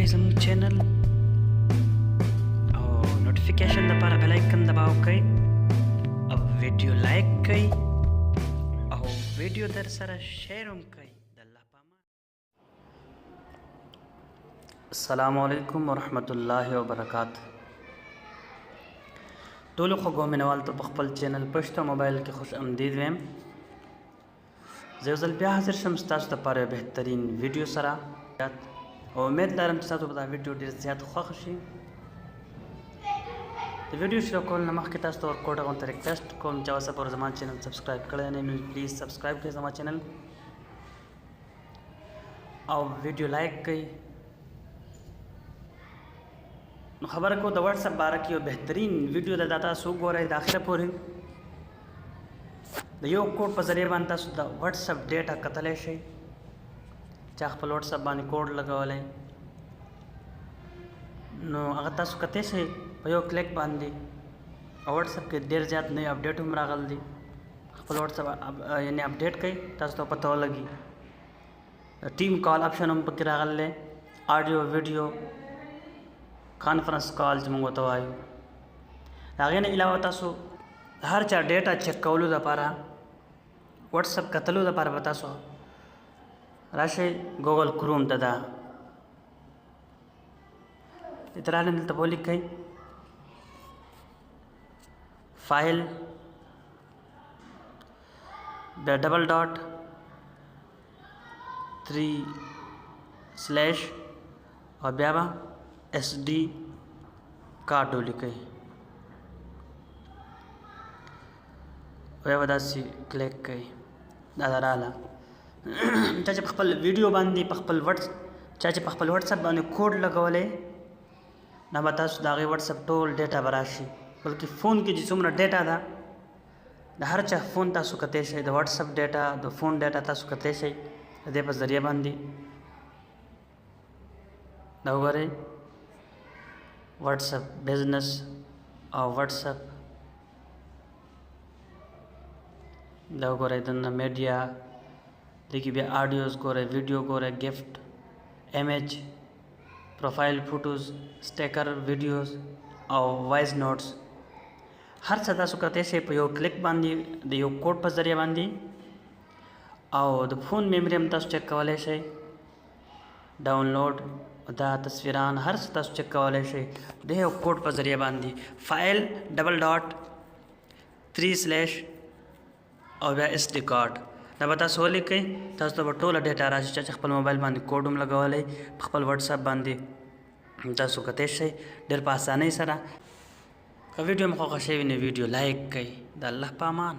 کړئ زموږ چینل او نوټیفیکیشن لپاره بیل آیکن دباو کړئ او ویډیو لایک کړئ او ویډیو در سره شیر هم کړئ د الله په امان. السلام علیکم ورحمت الله وبرکاته. ټولو خوږو مینوالو ته په خپل چینل پښتو موبایل کې خوش آمدید وایم. زه یو ځل بیا حاضر شم ستاسو دپاره یو بهترین ویډیو سره او امید لرم چې تاسو به دا ویډیو ډېر زیات خوښ شي. د ویډیو شروع کولو نه مخکې تاسو ته ورکوټ غونته ریکویسټ کوم چې اوسه پورې زما چینل سبسکرایب کړی نه نو پلیز سبسکرایب کړئ زما چینل او ویډیو لایک کړئ. نو خبره کو د واتساپ باره کې یو بهترین ویډیو ده، دا تاسو وګورئ د اخره پورې. د یو کوډ په ذریعه باندې تاسو د واتساپ ډیټا کتلی شئ. چا خپل واتساپ باندې کوډ لګولی نو هغه تاسو کتی شئ په یو کلیک باندې. او واتساپ کې ډېر زیات نوي اپډیټ هم راغلی دي. خپل واتساپ یعنې اپډیټ کړئ تاسو ته پته ولګي. ټیم کال آپشن هم پکې راغلی دی، آډیو ویډیو کانفرنس کال چې موږ ورته وایو. د هغې نه علاوه تاسو د هر چا ډیټا چک کولو دپاره واتساپ کتلو دپاره به تاسو راشئ ګوګل کروم ته. دا دلته راغلم، دلته به ولیکئ فایل بیا ډبل ډاټ 3/ او بیا به SD کارډ ولیکئ. بیا به داسې کلیک کوئ. دا راغله. چا چې په خپل ویډیو باندې چا چې په خپل واتساپ باندې کوډ لګولی نو به تاسو د هغې واتساپ ټول ډیټا به راشي. بلکې فون کې چې څومره ډیټا ده د هر چا فون تاسو کتی شئ. د واتساپ ډیټا د فون ډیټا تاسو کتی شئ د دې په ذریعه باندې. دا وګورئ واتساپ بزنس او واتساپ. دا وګورئ دننه میډیا دې کې بیا آډیوز ګورئ، ویډیو ګورئ، ګفټ، ایمیج، پروفایل فوټوز، سټیکر ویډیوز او وایس نوټس. هر څه تاسو کتی شئ په یو کلیک باندې د یو کوډ په ذریعه باندې. او د فون میموري هم تاسو چک کولی شئ، ډاونلوډ دا تصویران هر څه تاسو چک کولی شئ د یو کوډ په ذریعه باندې. فایل ډبل ډاټ 3/ او بیا SD کارډ. دا به تاسو ولیکئ، تاسو ته به ټوله ډیټا راشي. چا چې خپل موبایل باندې کوډ هم لګولی په خپل واتساپ باندې تاسو کتی شئ ډېر په اسانۍ سره. که ویډیو مو خوښه شوې نو ویډیو لایک کړئ. د الله په امان.